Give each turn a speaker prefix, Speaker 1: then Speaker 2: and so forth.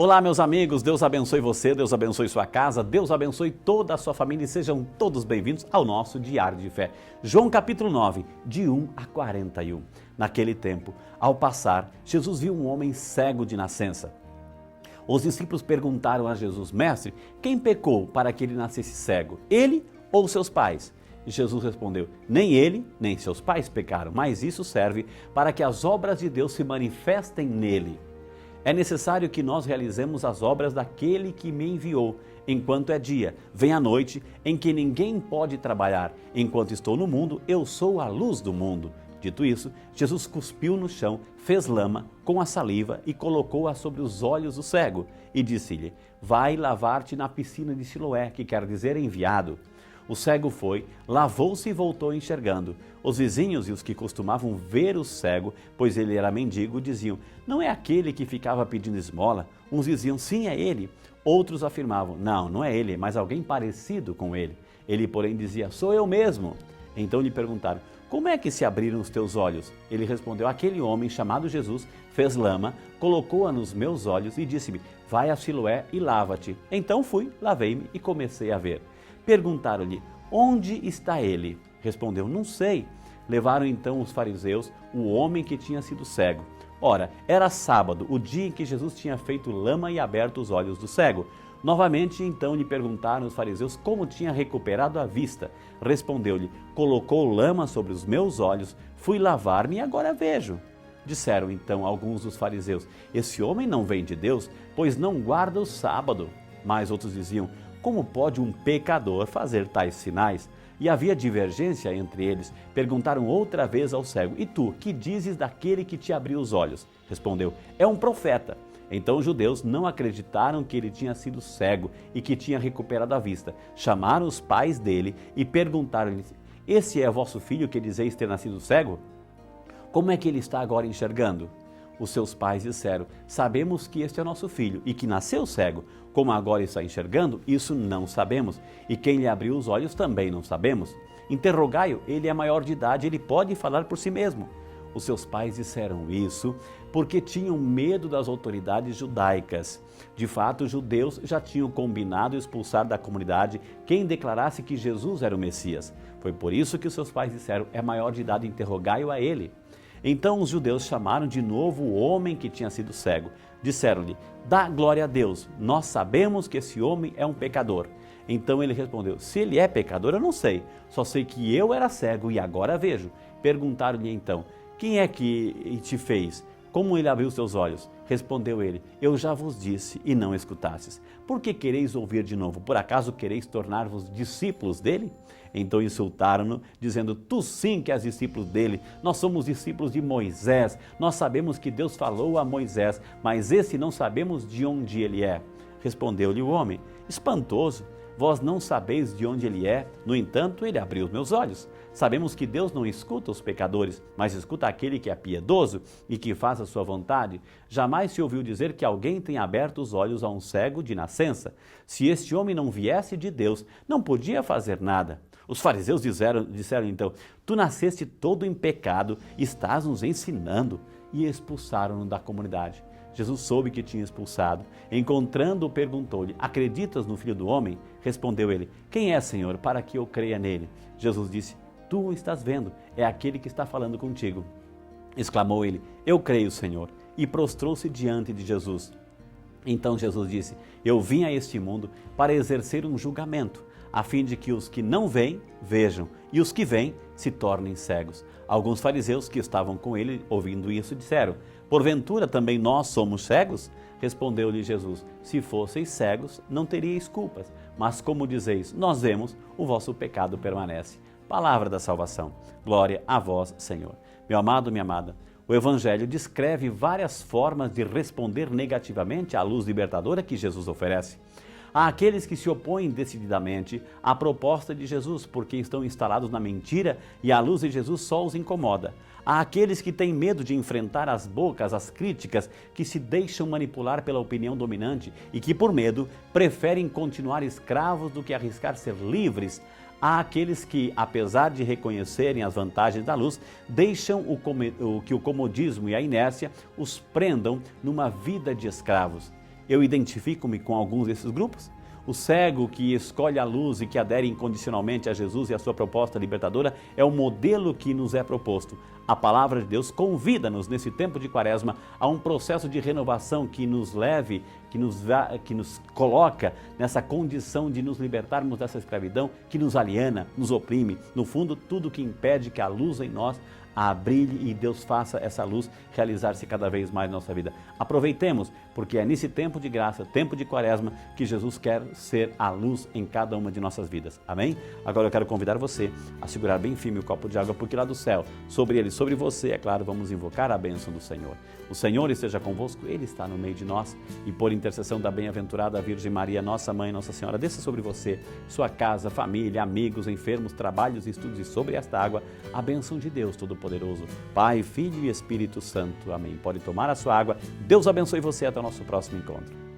Speaker 1: Olá, meus amigos, Deus abençoe você, Deus abençoe sua casa, Deus abençoe toda a sua família e sejam todos bem-vindos ao nosso Diário de Fé. João capítulo 9, de 1 a 41. Naquele tempo, ao passar, Jesus viu um homem cego de nascença. Os discípulos perguntaram a Jesus: Mestre, quem pecou para que ele nascesse cego, ele ou seus pais? E Jesus respondeu: nem ele, nem seus pais pecaram, mas isso serve para que as obras de Deus se manifestem nele. É necessário que nós realizemos as obras daquele que me enviou, enquanto é dia. Vem a noite, em que ninguém pode trabalhar. Enquanto estou no mundo, eu sou a luz do mundo. Dito isso, Jesus cuspiu no chão, fez lama com a saliva e colocou-a sobre os olhos do cego. E disse-lhe: vai lavar-te na piscina de Siloé, que quer dizer enviado. O cego foi, lavou-se e voltou enxergando. Os vizinhos e os que costumavam ver o cego, pois ele era mendigo, diziam: não é aquele que ficava pedindo esmola? Uns diziam: sim, é ele. Outros afirmavam: não é ele, mas alguém parecido com ele. Ele, porém, dizia: sou eu mesmo. Então lhe perguntaram: como é que se abriram os teus olhos? Ele respondeu: aquele homem chamado Jesus fez lama, colocou-a nos meus olhos e disse-me: vai a Siloé e lava-te. Então fui, lavei-me e comecei a ver. Perguntaram-lhe: onde está ele? Respondeu: não sei. Levaram então os fariseus o homem que tinha sido cego. Ora, era sábado, o dia em que Jesus tinha feito lama e aberto os olhos do cego. Novamente então lhe perguntaram os fariseus como tinha recuperado a vista. Respondeu-lhe: colocou lama sobre os meus olhos, fui lavar-me e agora vejo. Disseram então alguns dos fariseus: esse homem não vem de Deus, pois não guarda o sábado. Mas outros diziam: como pode um pecador fazer tais sinais? E havia divergência entre eles. Perguntaram outra vez ao cego: e tu, que dizes daquele que te abriu os olhos? Respondeu: é um profeta. Então os judeus não acreditaram que ele tinha sido cego e que tinha recuperado a vista. Chamaram os pais dele e perguntaram-lhes: esse é vosso filho que dizeis ter nascido cego? Como é que ele está agora enxergando? Os seus pais disseram: sabemos que este é nosso filho e que nasceu cego. Como agora está enxergando, isso não sabemos. E quem lhe abriu os olhos também não sabemos. Interrogai-o, ele é maior de idade, ele pode falar por si mesmo. Os seus pais disseram isso porque tinham medo das autoridades judaicas. De fato, os judeus já tinham combinado expulsar da comunidade quem declarasse que Jesus era o Messias. Foi por isso que os seus pais disseram: é maior de idade, interrogai-o a ele. Então os judeus chamaram de novo o homem que tinha sido cego. Disseram-lhe: dá glória a Deus, nós sabemos que esse homem é um pecador. Então ele respondeu: se ele é pecador, eu não sei, só sei que eu era cego e agora vejo. Perguntaram-lhe então: quem é que te fez? Como ele abriu os teus olhos? Respondeu ele: eu já vos disse e não escutastes. Por que quereis ouvir de novo? Por acaso quereis tornar-vos discípulos dele? Então insultaram-no, dizendo: tu sim que és discípulo dele, nós somos discípulos de Moisés. Nós sabemos que Deus falou a Moisés, mas esse não sabemos de onde ele é. Respondeu-lhe o homem: espantoso, vós não sabeis de onde ele é, no entanto ele abriu os meus olhos. Sabemos que Deus não escuta os pecadores, mas escuta aquele que é piedoso e que faz a sua vontade. Jamais se ouviu dizer que alguém tenha aberto os olhos a um cego de nascença. Se este homem não viesse de Deus, não podia fazer nada. Os fariseus disseram então: tu nasceste todo em pecado, estás nos ensinando. E expulsaram-no da comunidade. Jesus soube que tinha expulsado. Encontrando-o, perguntou-lhe: acreditas no Filho do Homem? Respondeu ele: quem é, Senhor, para que eu creia nele? Jesus disse: tu o estás vendo, é aquele que está falando contigo. Exclamou ele: eu creio, Senhor, e prostrou-se diante de Jesus. Então Jesus disse: eu vim a este mundo para exercer um julgamento, a fim de que os que não veem, vejam, e os que veem se tornem cegos. Alguns fariseus que estavam com ele, ouvindo isso, disseram: porventura também nós somos cegos? Respondeu-lhe Jesus: se fosseis cegos, não teríeis culpas, mas como dizeis, nós vemos, o vosso pecado permanece. Palavra da salvação. Glória a vós, Senhor. Meu amado, minha amada, o Evangelho descreve várias formas de responder negativamente à luz libertadora que Jesus oferece. Há aqueles que se opõem decididamente à proposta de Jesus, porque estão instalados na mentira e a luz de Jesus só os incomoda. Há aqueles que têm medo de enfrentar as bocas, as críticas, que se deixam manipular pela opinião dominante e que, por medo, preferem continuar escravos do que arriscar ser livres. Há aqueles que, apesar de reconhecerem as vantagens da luz, deixam que o comodismo e a inércia os prendam numa vida de escravos. Eu identifico-me com alguns desses grupos? O cego que escolhe a luz e que adere incondicionalmente a Jesus e a sua proposta libertadora é o modelo que nos é proposto. A palavra de Deus convida-nos nesse tempo de Quaresma a um processo de renovação que nos leve, que nos coloca nessa condição de nos libertarmos dessa escravidão que nos aliena, nos oprime. No fundo, tudo que impede que a luz em nós brilhe e Deus faça essa luz realizar-se cada vez mais na nossa vida. Aproveitemos, porque é nesse tempo de graça, tempo de Quaresma, que Jesus quer ser a luz em cada uma de nossas vidas. Amém? Agora eu quero convidar você a segurar bem firme o copo de água, porque lá do céu, sobre ele, sobre você, é claro, vamos invocar a bênção do Senhor. O Senhor esteja convosco, Ele está no meio de nós e por intercessão da bem-aventurada Virgem Maria, nossa Mãe, Nossa Senhora, desça sobre você, sua casa, família, amigos, enfermos, trabalhos, estudos e sobre esta água, a bênção de Deus Todo-Poderoso, Pai, Filho e Espírito Santo. Amém. Pode tomar a sua água. Deus abençoe você. Até o nosso próximo encontro.